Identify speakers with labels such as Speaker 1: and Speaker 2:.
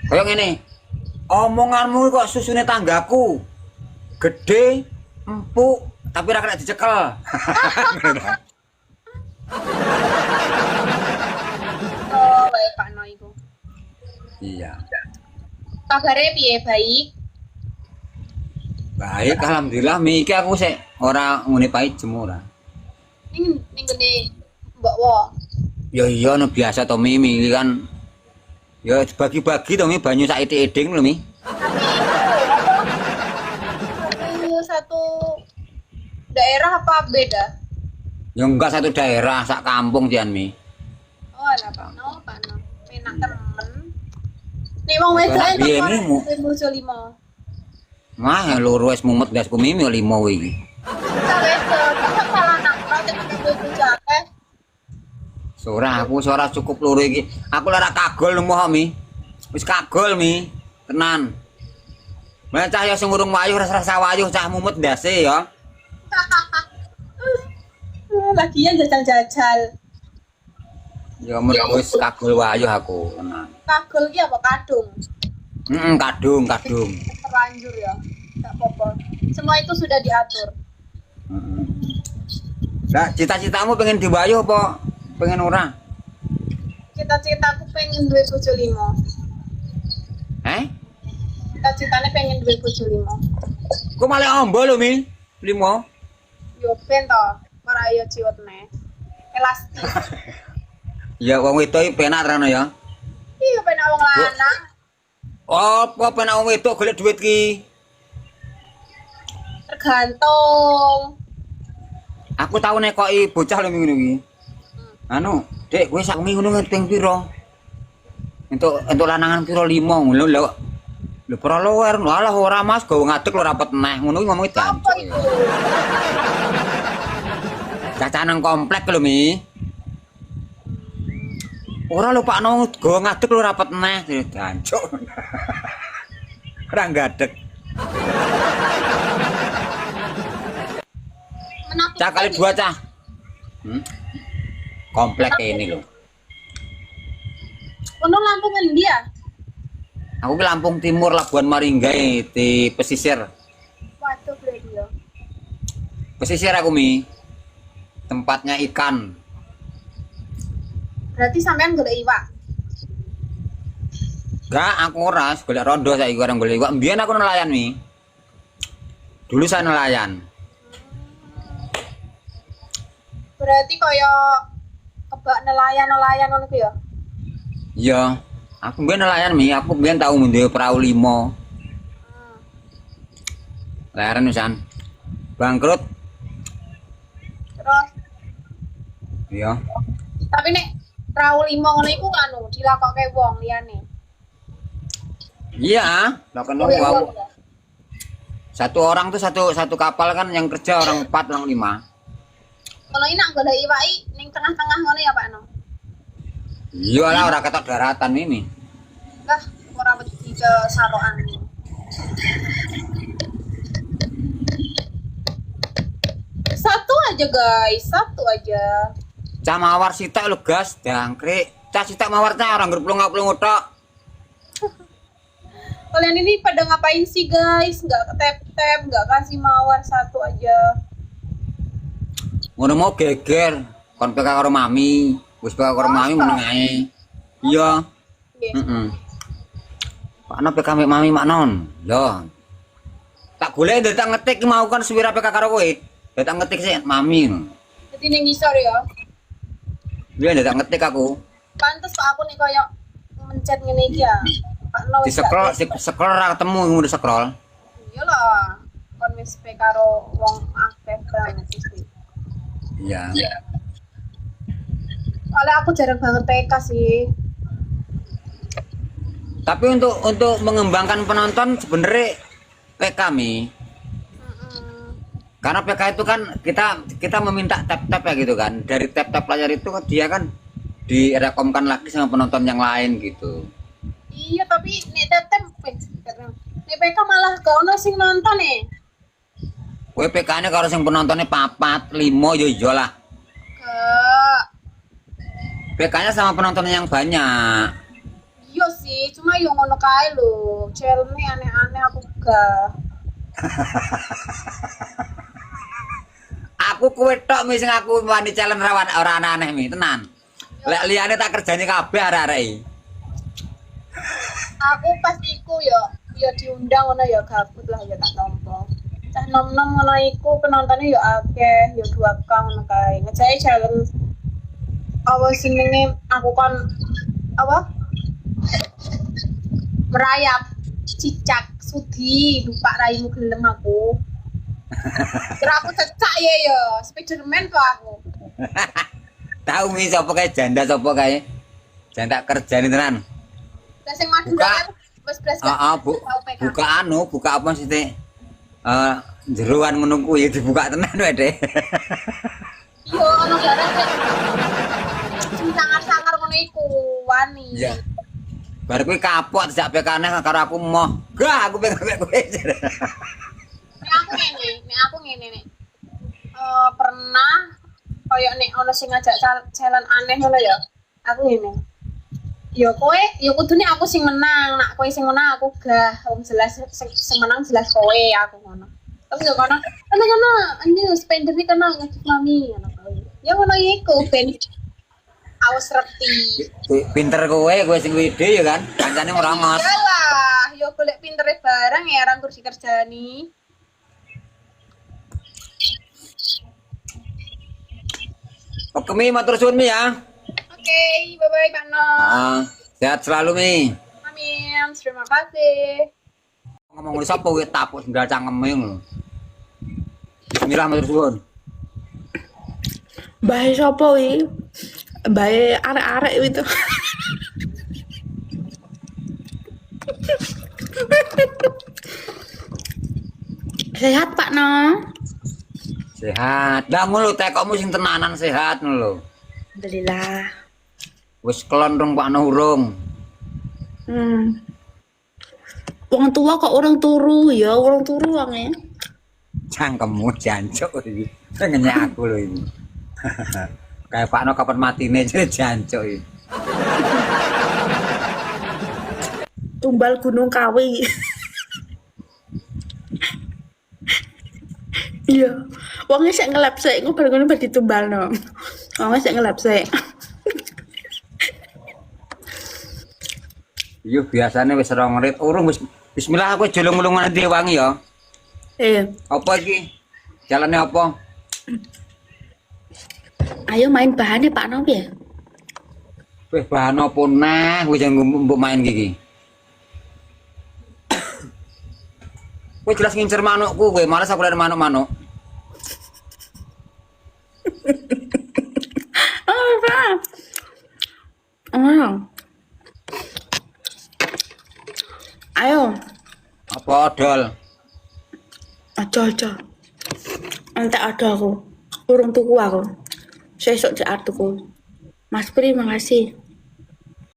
Speaker 1: Kayak ngene. Omonganmu kok susune tanggaku. Gede, empuk, tapi ra kena dicekel.
Speaker 2: Oh, baik Pak No iku.
Speaker 1: Iya.
Speaker 2: Kabare piye, baik?
Speaker 1: Baik, alhamdulillah Mi iki aku sik ora ngene pahit jemur.
Speaker 2: Ning gene Mbak Wo.
Speaker 1: Ya iya no biasa to Mi iki kan. Ya bagi-bagi to Mi banyu sak eding lho Mi.
Speaker 2: Tapi satu daerah apa beda?
Speaker 1: Ya enggak satu daerah, sak kampung jian Mi.
Speaker 2: Oh, ada Pak No, Pak No. Enak temen. Nih wong wedok
Speaker 1: Enak piye, Mi?
Speaker 2: bojo 5.
Speaker 1: Mah ya loro wis mumet dasku Mi 5 iki.
Speaker 2: Kita wedok, kok salah nangkro nek bojo akeh.
Speaker 1: Ora cukup loro iki. Aku lara kagol nemu kok Mi. Wis kagol Mi, tenan. Lah cah ya sing urung wayuh rasa wayuh cah mumet ndase ya.
Speaker 2: Lagian jajal-jajal.
Speaker 1: Ya mergo wis kagol wayuh aku, tenan.
Speaker 2: Kagol ki apa kadung?
Speaker 1: Kadung.
Speaker 2: Terlanjur ya. Enggak apa-apa. Semua itu sudah diatur.
Speaker 1: Lah cita-citamu pengen diwayuh apa pengen ora?
Speaker 2: Cita-citaku pengen duwe bojo 5. Cita-citane pengen duwe bojo 5.
Speaker 1: Kok malah ombo lho Mi? 5.
Speaker 2: Yo ben to, ora yo ciut ne. Elastis.
Speaker 1: Ya wong wedok iki penak rene ya.
Speaker 2: Iya ben wong lanang.
Speaker 1: Apa penak wong wedok golek duit ki?
Speaker 2: Tergantung.
Speaker 1: Aku tau nekoki bocah lho ngono iki. Anu, Dek, kowe sak minggu ngono ping pira? Entuk lanangan pira 5 ngono lho. Lho para luwer, walah ora Mas, gawe ngadeg lho rapet neh. Ngono iki ngomongi
Speaker 2: Apa
Speaker 1: jancuk.
Speaker 2: itu?
Speaker 1: Caca nang komplek lho Mi. Ora lho Pak No, gawe ngadeg lho rapet neh, jancuk. Ora gadeg.
Speaker 2: Menakutkan.
Speaker 1: Cah kali 2 cah. Komplek ini lho.
Speaker 2: Kono Lampung endi ya?
Speaker 1: Aku ke Lampung Timur, Labuan Maringgai di pesisir.
Speaker 2: Waduh berarti ya.
Speaker 1: Pesisir aku Mi. Tempatnya ikan.
Speaker 2: Berarti sampean golek iwak.
Speaker 1: Enggak, aku ora golek rondo saiki orang golek iwak. Mbiyen aku nelayan Mi. Dulu saya nelayan.
Speaker 2: Berarti kaya kebak nelayan ngono ku ya.
Speaker 1: Iya, aku mbiyen nelayan Mi. Aku mbiyen tau nduwe perahu 5. Leren pisan. Bangkrut.
Speaker 2: Terus
Speaker 1: Iya.
Speaker 2: tapi nek perahu 5 ngono iku anu dilakokke wong liyane.
Speaker 1: Iya, lah kan
Speaker 2: Golek
Speaker 1: aku.
Speaker 2: wong ya?
Speaker 1: Satu orang tuh satu kapal kan yang kerja orang 4, orang 5.
Speaker 2: Kalau inak golek iwak ning tengah-tengah ngono ya Pak No.
Speaker 1: Iya lah ora ketok daratan ini.
Speaker 2: Lah ora wedi ke sarokan. Satu aja guys, satu aja.
Speaker 1: Cah mawar sitok lho gas, jangkrik. Cah sitok mawar cah orang gerplung-plung tok.
Speaker 2: Kalian ini pada ngapain sih guys? Nggak tap-tap, nggak kasih mawar satu aja.
Speaker 1: Ngono mau geger, kon PK karo mami. Wis PK karo mami meneng ae. Iya.
Speaker 2: Nggih.
Speaker 1: Pak No PK mek mami mak non. Lho. Tak golek ndak tak ngetik mau kan suwira PK karo kowe. Ndak tak ngetik sih mami.
Speaker 2: Jadi ning ngisor ya.
Speaker 1: Iya ndak tak ngetik aku.
Speaker 2: Pantes kok aku nih koyo mencet ngene iki ya. Pak No
Speaker 1: Di scroll, scroll ra ketemu udah scroll.
Speaker 2: Iyalah. Kon wis pe karo wong akeh banget iki.
Speaker 1: Iya.
Speaker 2: Soalnya aku jarang banget TK sih.
Speaker 1: Tapi untuk mengembangkan penonton sebenarnya PK Mi. Karena PK itu kan kita meminta tap-tap ya gitu kan. Dari tap-tap layar itu kan dia kan direkomkan lagi sama penonton yang lain gitu.
Speaker 2: Iya, tapi nek tetep nek PK malah gak ono sing nonton nih.
Speaker 1: Kowe PK-ne karo sing penontonnya 4, 5 yo iya lah.
Speaker 2: Gak.
Speaker 1: PK-nya sama penonton yang banyak.
Speaker 2: Iya sih, cuma yo ngono kae lho. Challenge aneh-aneh aku gak.
Speaker 1: Aku kowe tok mi sing aku wani challenge rawan ora aneh mi, tenan. Lek liyane tak kerjani kabeh arek-arek iki.
Speaker 2: Aku pas iku yo diundang ngono ya gabut lah ya tak nampa. Cah nom-nom ngono iku penontonnya yo akeh, yo 2K ngono kae. Ngejake challenge apa jenenge aku kon apa? Merayap cicak sudi lupa raimu gelem aku. Kira aku cecak ya yo, Spiderman kok aku.
Speaker 1: Tahu mi sapa kae janda sapa kae? Janda kerjani tenan.
Speaker 2: Lah sing Madura
Speaker 1: Buka.
Speaker 2: kan wis blas
Speaker 1: Heeh, Bu. Buka anu, buka apa sih teh? Jeroan ngono kuwi dibuka tenan wae, Dek.
Speaker 2: Yo ono barang sing sangar-sangar ngono iku wani.
Speaker 1: Iya. Bar kuwi kapok dijak bekane karo aku moh. Gah, aku pengen kowe.
Speaker 2: Nek aku ngene nek. Pernah koyo nek ono sing ngajak challenge aneh ngono ya. Aku ngene. Yo kowe, yo kudune aku sing menang. Nak kowe sing menang aku gah. Wong jelas sing menang jelas kowe aku ngono. Terus yo kono, kono anjing spender iki kena ngajak mami ngono kae. Ya ngono iku ben awas reti.
Speaker 1: Pinter kowe sing wede ya kan. Kancane ora ngos.
Speaker 2: Iyalah, yo golek pintere barang ya orang kursi kerjani.
Speaker 1: Oke Mi, matur suwun Mi ya.
Speaker 2: Oke, bye-bye Kak No.
Speaker 1: Sehat selalu Mi.
Speaker 2: Amin, terima kasih.
Speaker 1: Ngomong sapa kowe tapuk sendal cangkeme ngono. Bismillah matur suwun.
Speaker 3: Bae sapa wi? Bae arek-arek itu. Sehat Pak No.
Speaker 1: Sehat. Lah ngono tekokmu sing tenanan sehat ngono lho.
Speaker 3: Alhamdulillah.
Speaker 1: Wis kelon rong Pak No urung.
Speaker 3: Wong tua kok orang turu ya, orang turu wonge.
Speaker 1: Cangkemmu jancuk iki. Ngenyek aku lho ini. Kayak Pak No kapan matine jare jancuk iki.
Speaker 3: Tumbal Gunung Kawi. Iya, wongnya sik ngelap sik, engko bar ngono bar ditumbalno. Wongnya sik ngelap sik.
Speaker 1: Iya biasane wis 2 menit urung wis bismillah aku jelung-jelungan ndi wangi ya. Apa iki? Jalane apa?
Speaker 3: Ayo main bahannya Pak Nom ya.
Speaker 1: Wis bahan apa neh wis mbok main iki. Kowe jelas ngincer manukku kowe, malas aku lihat manuk-manuk.
Speaker 3: Oh, Pak. Oh. Ayo,
Speaker 1: Apa odol?
Speaker 3: aja. Entek ada aku. Urung tuku aku. Sesuk cek tuku. Mas Pri, makasih.